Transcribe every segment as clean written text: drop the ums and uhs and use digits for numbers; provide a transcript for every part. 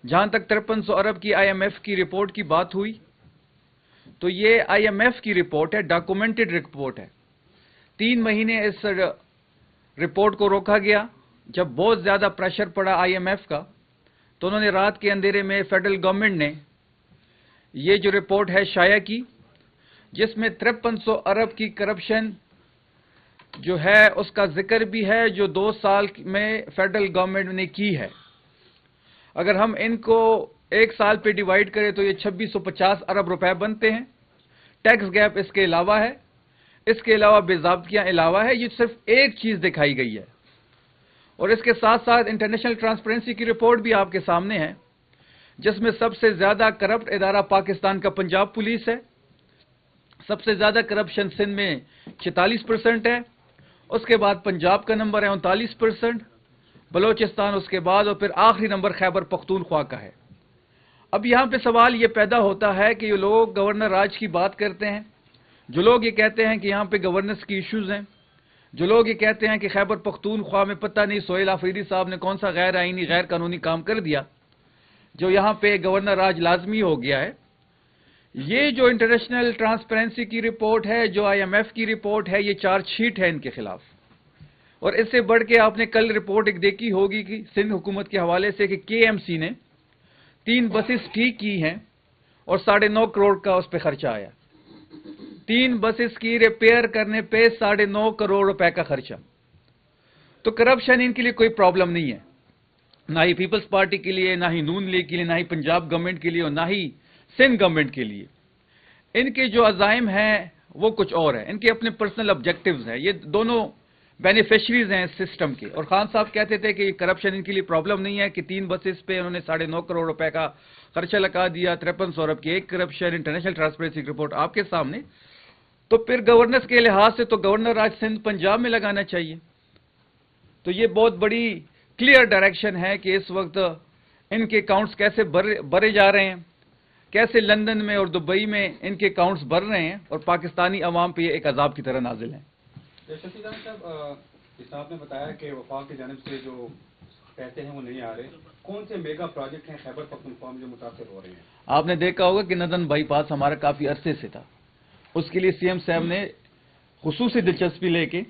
जहां तक 5300 अरब की IMF की रिपोर्ट की बात हुई, तो ये IMF की रिपोर्ट है, डॉक्यूमेंटेड रिपोर्ट है। 3 महीने इस रिपोर्ट को रोका गया। जब बहुत ज्यादा प्रेशर पड़ा IMF का, तो उन्होंने रात के अंधेरे में फेडरल गवर्नमेंट ने ये जो रिपोर्ट है शाया की, जिसमें 5300 अरब की करप्शन जो है उसका जिक्र भी है, जो 2 साल में फेडरल गवर्नमेंट ने की है। अगर हम इनको 1 साल पे डिवाइड करें तो ये 2650 अरब रुपए बनते हैं। टैक्स गैप इसके अलावा है, इसके अलावा बेज़ाब्तियां अलावा है। ये सिर्फ एक चीज दिखाई गई है। और इसके साथ साथ इंटरनेशनल ट्रांसपेरेंसी की रिपोर्ट भी आपके सामने है, जिसमें सबसे ज्यादा करप्ट इदारा पाकिस्तान का पंजाब पुलिस है। सबसे ज्यादा करप्शन सिंध में 46% है, उसके बाद पंजाब का नंबर है 39%, बलोचिस्तान उसके बाद, और फिर आखिरी नंबर खैबर पख्तूनख्वा का है। अब यहां पे सवाल ये पैदा होता है कि ये लोग गवर्नर राज की बात करते हैं, जो लोग ये कहते हैं कि यहां पे गवर्नेंस की इश्यूज हैं, जो लोग ये कहते हैं कि खैबर पख्तूनख्वा में पता नहीं सोहेल आफरीदी साहब ने कौन सा गैर आईनी गैर कानूनी काम कर दिया जो यहां पे गवर्नर राज लाजमी हो गया है। ये जो इंटरनेशनल ट्रांसपेरेंसी की रिपोर्ट है, जो IMF की रिपोर्ट है, ये चार्जशीट है इनके खिलाफ। और इससे बढ़ के आपने कल रिपोर्ट एक देखी होगी कि सिंध हुकूमत के हवाले से कि KMC ने 3 बसेस ठीक की हैं और 9.5 करोड़ का उस पर खर्चा आया। 3 बसेस की रिपेयर करने पे 9.5 करोड़ रुपए का खर्चा। तो करप्शन इनके लिए कोई प्रॉब्लम नहीं है, ना ही पीपल्स पार्टी के लिए, ना ही नून लीग के लिए, ना ही पंजाब गवर्नमेंट के लिए, और ना ही सिंध गवर्नमेंट के लिए। इनके जो अज़ाइम हैं वो कुछ और है, इनके अपने पर्सनल ऑब्जेक्टिव्स हैं। ये दोनों बेनिफिशरीज हैं इस सिस्टम के। और खान साहब कहते थे कि करप्शन इनके लिए प्रॉब्लम नहीं है कि 3 बसेस पे उन्होंने 9.5 करोड़ रुपए का खर्चा लगा दिया, 5300 अरब की एक करप्शन, इंटरनेशनल ट्रांसपेरेंसी रिपोर्ट आपके सामने। तो फिर गवर्नेंस के लिहाज से तो गवर्नर राज सिंध पंजाब में लगाना चाहिए। तो ये बहुत बड़ी क्लियर डायरेक्शन है कि इस वक्त इनके अकाउंट्स कैसे भरे जा रहे हैं, कैसे लंदन में और दुबई में इनके अकाउंट्स भर रहे हैं, और पाकिस्तानी अवाम पे ये एक अजाब की तरह नाजिल हैं। शफीक साहब, आपने बताया कि वफाक की जानिब से जो पैसे हैं वो नहीं आ रहे। कौन से मेगा प्रोजेक्ट हैं खैबर पख्तूनख्वा में जो मुतासर हो रहे हैं? आपने देखा होगा कि नदन बाईपास हमारा काफी अरसे से था, उसके लिए CM साहब ने खुसूसी दिलचस्पी लेके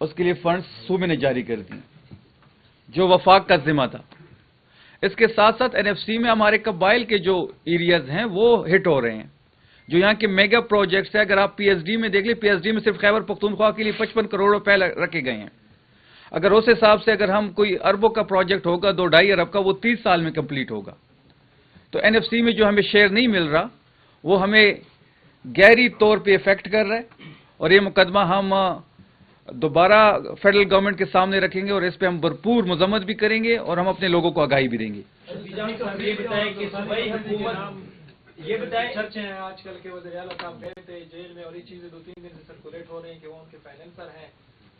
उसके लिए फंड्स सूबे ने जारी कर दिए, जो वफाक का जिम्मा था। इसके साथ साथ NFC में हमारे कबाइल के जो एरियाज हैं वो हिट हो रहे हैं, जो यहाँ के मेगा प्रोजेक्ट्स है। अगर आप PSD में देख लें, PSD में सिर्फ खैबर पख्तूनख्वा के लिए 55 करोड़ रुपए रखे गए हैं। अगर उस हिसाब से अगर हम कोई अरबों का प्रोजेक्ट होगा, 2-2.5 अरब का, वो 30 साल में कंप्लीट होगा। तो NFC में जो हमें शेयर नहीं मिल रहा वो हमें गहरी तौर पे इफेक्ट कर रहा है, और ये मुकदमा हम दोबारा फेडरल गवर्नमेंट के सामने रखेंगे और इस पे हम भरपूर मजम्मत भी करेंगे और हम अपने लोगों को आगाही भी देंगे। ये बताएं, चर्चे हैं आजकल के वज़ीर आला साहब गए थे जेल में, और ये चीजें 2-3 दिन से सर्कुलेट हो रही हैं कि वो उनके फाइनेंसर हैं,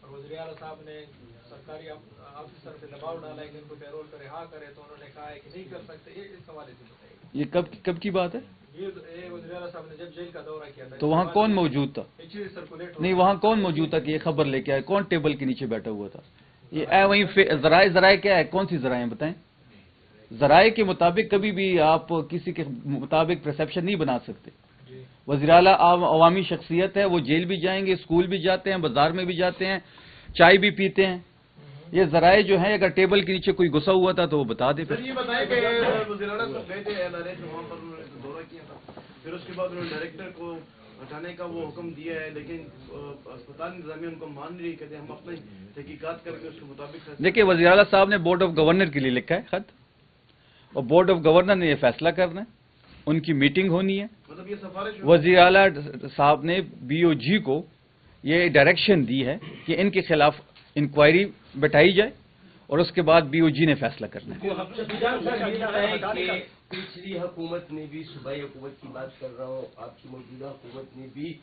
और वज़ीर आला साहब ने सरकारी ऑफिसर पे दबाव डाला है कि उनको पैरोल पर रिहा करे, तो उन्होंने कहा है कि नहीं कर सकते। ये इस हवाले से बताइए। ये कब की बात है? ये वज़ीर आला साहब ने जब जेल का दौरा किया था, तो वहाँ कौन मौजूद था? ये चीजें सर्कुलेट नहीं, वहाँ कौन मौजूद था कि ये खबर लेके आए? कौन टेबल के नीचे बैठा हुआ था? ये वहीं जराए क्या है? कौन सी जराए बताएं? जराए के मुताबिक कभी भी आप किसी के मुताबिक परसेप्शन नहीं बना सकते। वज़ीर आला अवामी शख्सियत है, वो जेल भी जाएंगे, स्कूल भी जाते हैं, बाजार में भी जाते हैं, चाय भी पीते हैं। ये जराए जो है, अगर टेबल के नीचे कोई घुसा हुआ था तो वो बता दे। ये बताएं कि वज़ीर आला साहब गए थे LRA से, वहाँ पर उन्होंने दौरा किया था, फिर उसके बाद उन्होंने डायरेक्टर को हटाने का वो हुक्म दिया है, लेकिन अस्पताल इंतजामिया उनको मान नहीं रही, कहते हम अपनी तहकीकात करके उसके मुताबिक। देखिए, वज़ीर आला साहब ने बोर्ड ऑफ गवर्नर के लिए लिखा है खत, और बोर्ड ऑफ गवर्नर ने ये फैसला करना है, उनकी मीटिंग होनी है। मतलब ये सिफारिश वज़ीर आला साहब ने BOG को ये डायरेक्शन दी है कि इनके खिलाफ इंक्वायरी बैठाई जाए, और उसके बाद BOG ने फैसला करना है। पिछली हुकूमत ने भी, सूबाई हुकूमत की बात कर रहा हूँ, आपकी मौजूदा हुकूमत ने भी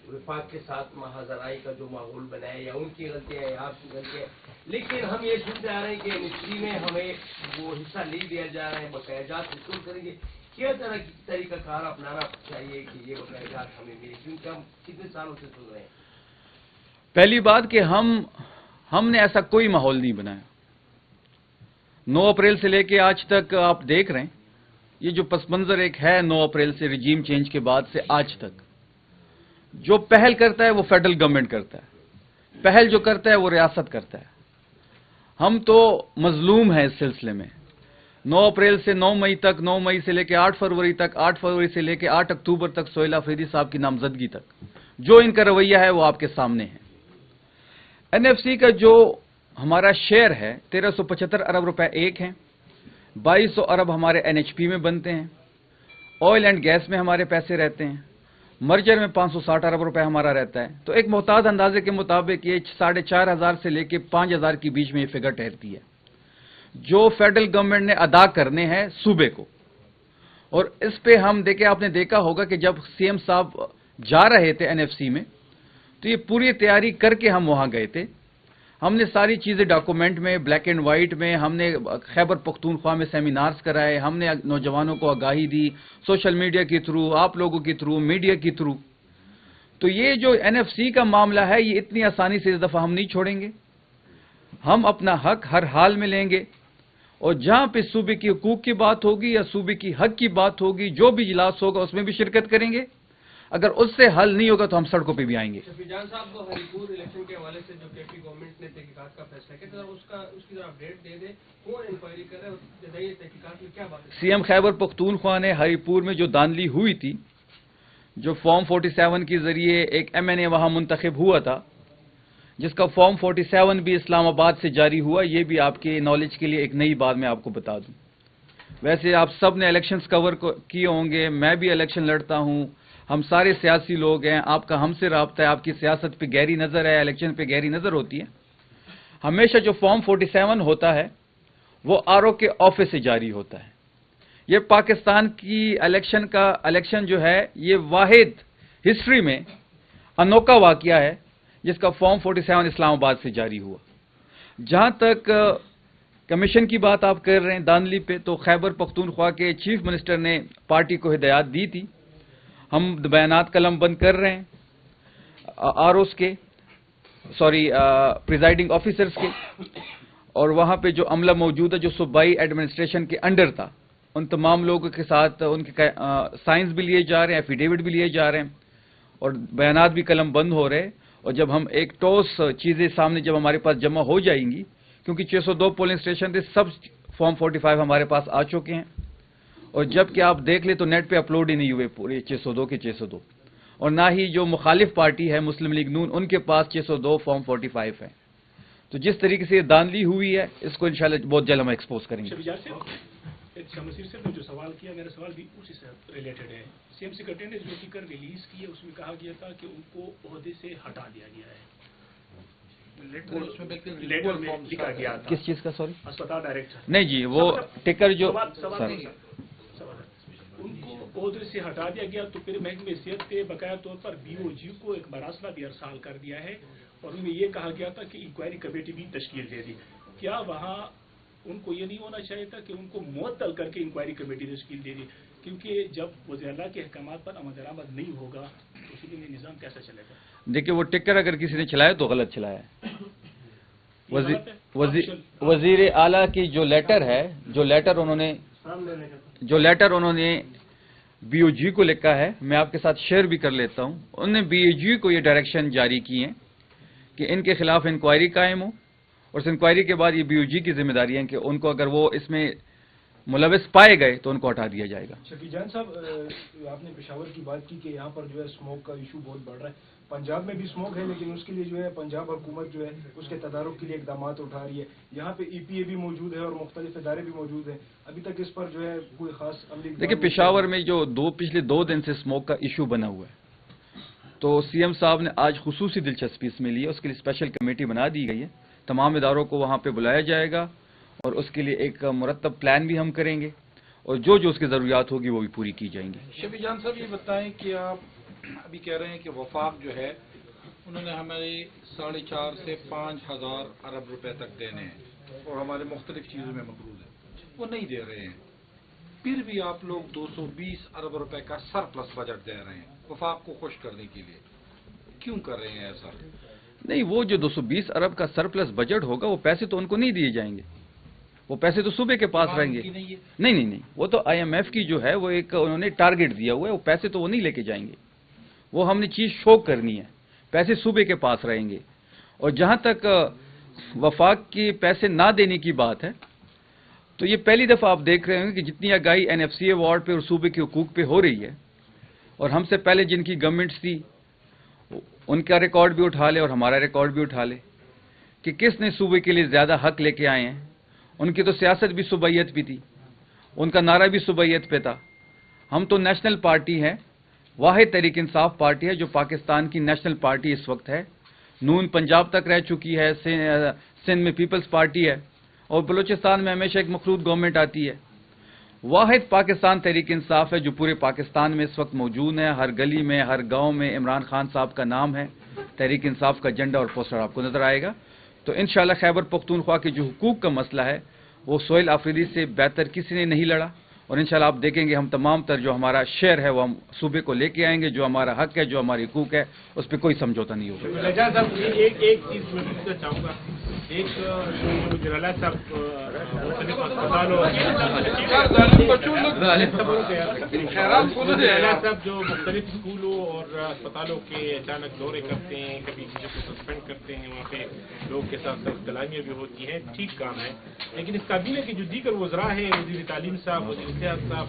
वफाक के साथ महाजराई का जो माहौल बनाया, या उनकी गलतियाँ या आपकी गलतियाँ, लेकिन हम ये सुनते आ रहे हैं कि मिस्ट्री में हमें वो हिस्सा नहीं दिया जा रहा है, बकायाजात वसूल करेंगे। क्या तरह की तरीकाकार अपनाना चाहिए कि ये बकायाजात हमें मिले, क्योंकि हम कितने सालों से सुन रहे हैं। पहली बात कि हमने ऐसा कोई माहौल नहीं बनाया, 9 अप्रैल से लेके आज तक आप देख रहे हैं, ये जो पस मंजर एक है 9 अप्रैल से रिजीम चेंज के बाद से आज तक, जो पहल करता है वो फेडरल गवर्नमेंट करता है, पहल जो करता है वो रियासत करता है। हम तो मजलूम हैं इस सिलसिले में। 9 अप्रैल से 9 मई तक, 9 मई से लेके 8 फरवरी तक, 8 फरवरी से लेके 8 अक्टूबर तक सोहेल अफरीदी साहब की नामजदगी तक जो इनका रवैया है वो आपके सामने है। एनएफसी का जो हमारा शेयर है 1375 अरब रुपए एक है, 2200 अरब हमारे एनएचपी में बनते हैं, ऑयल एंड गैस में हमारे पैसे रहते हैं, मर्जर में 560 अरब रुपए हमारा रहता है। तो एक मोहताज अंदाजे के मुताबिक ये 4,500 से लेके 5,000 के बीच में ये फिगर ठहरती है जो फेडरल गवर्नमेंट ने अदा करने हैं सूबे को। और इस पे हम देखे, आपने देखा होगा कि जब सीएम साहब जा रहे थे एनएफसी में तो ये पूरी तैयारी करके हम वहां गए थे। हमने सारी चीजें डॉक्यूमेंट में, ब्लैक एंड व्हाइट में, हमने खैबर पख्तूनख्वा में सेमिनार्स कराए, हमने नौजवानों को आगाही दी सोशल मीडिया के थ्रू, आप लोगों के थ्रू, मीडिया के थ्रू। तो ये जो एनएफसी का मामला है ये इतनी आसानी से इस दफा हम नहीं छोड़ेंगे। हम अपना हक हर हाल में लेंगे और जहां पे सूबे की हुकूक की बात होगी या सूबे की हक की बात होगी, जो भी इजलास होगा उसमें भी शिरकत करेंगे। अगर उससे हल नहीं होगा तो हम सड़कों पे भी आएंगे। शफीजान साहब को हरीपुर इलेक्शन के हवाले से जो केपी गवर्नमेंट ने तहकीकात का फैसला किया उसकी जरा अपडेट दे दे, कौन इंक्वायरी कर रहा है, बताइए तहकीकात में क्या बात है। सीएम खैबर पख्तूनख्वा ने हरीपुर में जो धांधली हुई थी, जो फॉर्म 47 के जरिए एक एमएनए वहां मुंतखब हुआ था, जिसका फॉर्म 47 भी इस्लामाबाद से जारी हुआ, ये भी आपके नॉलेज के लिए एक नई बात मैं आपको बता दूं। वैसे आप सब ने इलेक्शंस कवर किए होंगे, मैं भी इलेक्शन लड़ता हूं, हम सारे सियासी लोग हैं, आपका हमसे राब्ता है, आपकी सियासत पे गहरी नजर है, इलेक्शन पे गहरी नजर होती है। हमेशा जो फॉर्म 47 होता है वो आरओ के ऑफिस से जारी होता है। ये पाकिस्तान की इलेक्शन जो है ये वाहिद हिस्ट्री में अनोखा वाकया है जिसका फॉर्म 47 इस्लामाबाद से जारी हुआ। जहां तक कमीशन की बात आप कर रहे हैं धांधली पे, तो खैबर पख्तूनख्वा के चीफ मिनिस्टर ने पार्टी को हिदायत दी थी, हम बयानात कलम बंद कर रहे हैं आरओस के, प्रिजाइडिंग ऑफिसर्स के, और वहां पे जो अमला मौजूद है जो सूबाई एडमिनिस्ट्रेशन के अंडर था, उन तमाम लोगों के साथ उनके साइंस भी लिए जा रहे हैं, एफिडेविट भी लिए जा रहे हैं और बयानात भी कलम बंद हो रहे हैं। और जब हम एक ठोस चीजें सामने जब हमारे पास जमा हो जाएंगी, क्योंकि 602 पोलिंग स्टेशन थे, सब फॉर्म 45 हमारे पास आ चुके हैं, और जबकि आप देख ले तो नेट पे अपलोड ही नहीं हुए पूरे 602 के 602, और ना ही जो मुखालिफ पार्टी है मुस्लिम लीग नून उनके पास 602 फॉर्म 45 है। तो जिस तरीके से ये धांधली हुई है इसको इंशाल्लाह बहुत जल्द हम एक्सपोज करेंगे। शमसीर से ने जो सवाल किया, मेरा सवाल भी उसी से रिलेटेड है। सीएम सेक्रेटरी ने जो टिकर रिलीज की है उसमें कहा गया था कि उनको ओहदे से हटा दिया गया है। लेटर में लिखा गया था। किस चीज का? सॉरी, अस्पताल डायरेक्टर। नहीं जी, वो टिकर जो उनको ओहदे से हटा दिया गया, तो फिर महकमे सेहत के बकाया तौर पर बीओजी को एक मरासला भी अरसाल कर दिया है और उनमें यह कहा गया था कि इंक्वायरी कमेटी भी तश्कील दे दी। क्या वहाँ उनको ये नहीं होना चाहिए था कि उनको मुअत्तल करके इंक्वायरी कमेटी तश्कील दे दी? क्योंकि जब वज़ीर-ए-आला के अहकामात पर अमल दरामद नहीं होगा तो उसी लिए निज़ाम कैसा चलेगा? देखिए, वो टिकर अगर किसी ने चलाया तो गलत चलाया है। वज़ीर आला की जो लेटर है, जो लेटर उन्होंने बीओजी को लिखा है, मैं आपके साथ शेयर भी कर लेता हूं। उन्होंने बीओजी को ये डायरेक्शन जारी की है कि इनके खिलाफ इंक्वायरी कायम हो, और इस इंक्वायरी के बाद ये बीओजी की जिम्मेदारी है कि उनको अगर वो इसमें मुलविस पाए गए तो उनको हटा दिया जाएगा। शफीजान साहब, आपने पेशावर की बात की कि यहाँ पर जो है स्मोक का इशू बहुत बढ़ रहा है। पंजाब में भी स्मोक है, लेकिन उसके लिए जो है पंजाब हुकूमत जो है उसके तदारुक के लिए इकदाम उठा रही है। यहाँ पे ईपीए भी मौजूद है और मुख्तलिफ इदारे भी मौजूद हैं। अभी तक इस पर जो है कोई खास अमली। देखिए, पेशावर में जो पिछले 2 दिन से स्मोक का इशू बना हुआ है, तो सीएम साहब ने आज खुसूसी दिलचस्पी इसमें ली है। उसके लिए स्पेशल कमेटी बना दी गई है, तमाम इदारों को वहां पे बुलाया जाएगा और उसके लिए एक मुरत्तब प्लान भी हम करेंगे और जो उसकी जरूरियात होगी वो भी पूरी की जाएंगी। शफीजान साहब, ये बताएं कि आप अभी कह रहे हैं कि वफाक जो है उन्होंने हमारे 4.5 से 5,000 अरब रुपए तक देने हैं और हमारे मुख्तलिफ चीज़ों में मकरूज है, वो नहीं दे रहे हैं। फिर भी आप लोग 220 अरब रुपए का सरप्लस बजट दे रहे हैं वफाक को खुश करने के लिए, क्यों कर रहे हैं ऐसा? नहीं, वो जो 220 अरब का सरप्लस बजट होगा वो पैसे तो उनको नहीं दिए जाएंगे, وہ پیسے تو صوبے کے پاس رہیں گے. نہیں, وہ تو IMF کی جو ہے وہ ایک انہوں نے ٹارگٹ دیا ہوا ہے, وہ پیسے تو وہ نہیں لے کے جائیں گے. وہ ہم نے چیز شو کرنی ہے, پیسے صوبے کے پاس رہیں گے. اور جہاں تک وفاق کی پیسے نہ دینے کی بات ہے, تو یہ پہلی دفعہ آپ دیکھ رہے ہیں کہ جتنی آگاہی NFCA وارڈ پہ اور صوبے کے حقوق پہ ہو رہی ہے, اور ہم سے پہلے جن کی گورنمنٹس تھی ان کا ریکارڈ بھی اٹھا لے اور ہمارا ریکارڈ بھی اٹھا لے کہ کس نے صوبے کے لیے زیادہ حق لے کے آئے ہیں. ان کی تو سیاست بھی صوبائیت بھی تھی, ان کا نعرہ بھی صوبائیت پہ تھا. ہم تو نیشنل پارٹی ہیں, واحد تحریک انصاف پارٹی ہے جو پاکستان کی نیشنل پارٹی اس وقت ہے. نون پنجاب تک رہ چکی ہے, سندھ میں پیپلز پارٹی ہے, اور بلوچستان میں ہمیشہ ایک مخلوط گورنمنٹ آتی ہے. واحد پاکستان تحریک انصاف ہے جو پورے پاکستان میں اس وقت موجود ہے. ہر گلی میں, ہر گاؤں میں عمران خان صاحب کا نام ہے, تحریک انصاف کا جھنڈا اور پوسٹر آپ کو نظر آئے گا. تو انشاءاللہ خیبر پختونخوا کے جو حقوق کا مسئلہ ہے وہ سہیل آفریدی سے بہتر کسی نے نہیں لڑا, اور انشاءاللہ آپ دیکھیں گے ہم تمام تر جو ہمارا شیئر ہے وہ ہم صوبے کو لے کے آئیں گے. جو ہمارا حق ہے, جو ہماری حقوق ہے, اس پہ کوئی سمجھوتا نہیں ہوگا. نجات صاحب ایک چیز میں پوچھنا چاہوں گا, ایک جلالہ صاحب مختلف اسپتالوں صاحب جو مختلف اسکولوں اور اسپتالوں کے اچانک دورے کرتے ہیں, کبھی کسی کو سسپینڈ کرتے ہیں, وہاں پہ لوگ کے ساتھ سخت کلامیاں بھی ہوتی ہیں, ٹھیک کام ہے. لیکن اس کابینہ کے جو دیگر وزراء ہیں, وزیر تعلیم صاحب, وزیر صحت صاحب,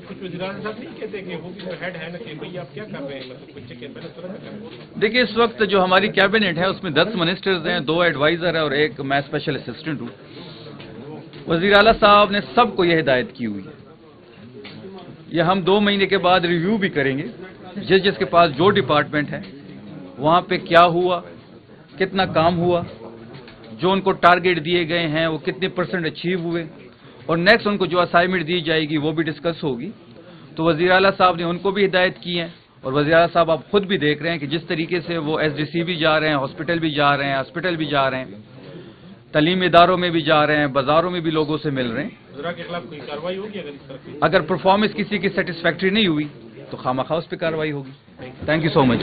کچھ وزیر اعظم صاحب نہیں کہتے کہ وہ بھی ہیڈ ہے نا کہ بھائی آپ کیا کر رہے ہیں, مطلب کچھ چیک بیلنس کریں. دیکھیے اس وقت جو ہماری کیبنٹ ہے اس میں 10 منسٹرز ہیں, 2 ایڈوائزر ہیں اور ایک میں اسپیشل اسسٹنٹ ہوں. وزیر اعلیٰ صاحب نے سب کو یہ ہدایت کی ہوئی ہے. یہ ہم 2 مہینے کے بعد ریویو بھی کریں گے, جس کے پاس جو ڈپارٹمنٹ ہے وہاں پہ کیا ہوا, کتنا کام ہوا, جو ان کو ٹارگٹ دیے گئے ہیں وہ کتنے % اچیو ہوئے, اور نیکسٹ ان کو جو اسائنمنٹ دی جائے گی وہ بھی ڈسکس ہوگی. تو وزیر اعلیٰ صاحب نے ان کو بھی ہدایت کی ہیں, اور وزیر اعلیٰ صاحب آپ خود بھی دیکھ رہے ہیں کہ جس طریقے سے وہ SDC بھی جا رہے ہیں, ہاسپٹل بھی جا رہے ہیں, ہاسپٹل بھی جا رہے ہیں, تعلیمی اداروں میں بھی جا رہے ہیں, بازاروں میں بھی لوگوں سے مل رہے ہیں. وزراء کے خلاف کوئی کارروائی ہوگی اگر اس طرح کی؟ اگر پرفارمنس کسی کی سیٹسفیکٹری نہیں ہوئی تو خواہ مخواہ اس پہ کارروائی ہوگی. Thank you so much.